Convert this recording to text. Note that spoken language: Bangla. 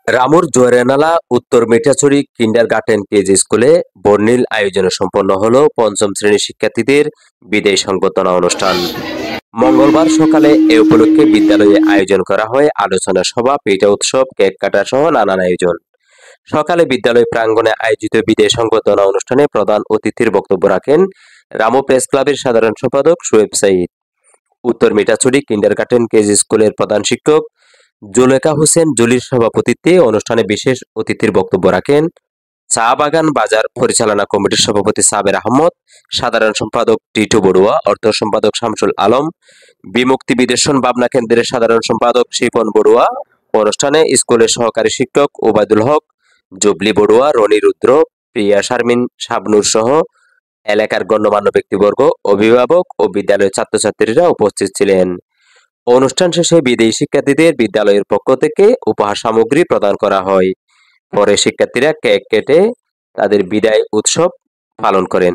রামুর জোয়ারেনালা উত্তর মিঠাছড়ি কিন্ডারগার্টেন কেজি স্কুলে বর্ণিল আয়োজনে সম্পন্ন হলো পঞ্চম শ্রেণীর শিক্ষার্থীদের বিদায় সংবর্ধনা অনুষ্ঠান। মঙ্গলবার সকালে এ উপলক্ষে বিদ্যালয়ে আয়োজন করা হয় আলোচনা সভা, পিঠা উৎসব, কেক কাটা সহ নানান আয়োজন। সকালে বিদ্যালয় প্রাঙ্গণে আয়োজিত বিদায় সংবর্ধনা অনুষ্ঠানে প্রধান অতিথির বক্তব্য রাখেন রামু প্রেস ক্লাবের সাধারণ সম্পাদক শোয়েব সাঈদ। উত্তর মিঠাছড়ি কিন্ডারগার্টেন কেজি স্কুলের প্রধান শিক্ষক জুলেখা হোসেন জুলির সভাপতিত্বে অনুষ্ঠানে বিশেষ অতিথির বক্তব্য রাখেন চা বাগান বাজার পরিচালনা কমিটির সভাপতি সাবের আহমদ, সাধারণ সম্পাদক টিটু বড়ুয়া, অর্থ সম্পাদক শামসুল আলম, বিমুক্তি বিদেশন ভাবনা কেন্দ্রের সাধারণ সম্পাদক শিপন বড়ুয়া। অনুষ্ঠানে স্কুলের সহকারী শিক্ষক ওবায়দুল হক, জুবলি বড়ুয়া, রনি রুদ্র, প্রিয়া শারমিন, শাবনুর সহ এলাকার গণ্যমান্য ব্যক্তিবর্গ, অভিভাবক ও বিদ্যালয়ের ছাত্রছাত্রীরা উপস্থিত ছিলেন। অনুষ্ঠান শেষে বিদায়ী শিক্ষার্থীদের বিদ্যালয়ের পক্ষ থেকে উপহার সামগ্রী প্রদান করা হয়। পরে শিক্ষার্থীরা কেক কেটে তাদের বিদায় উৎসব পালন করেন।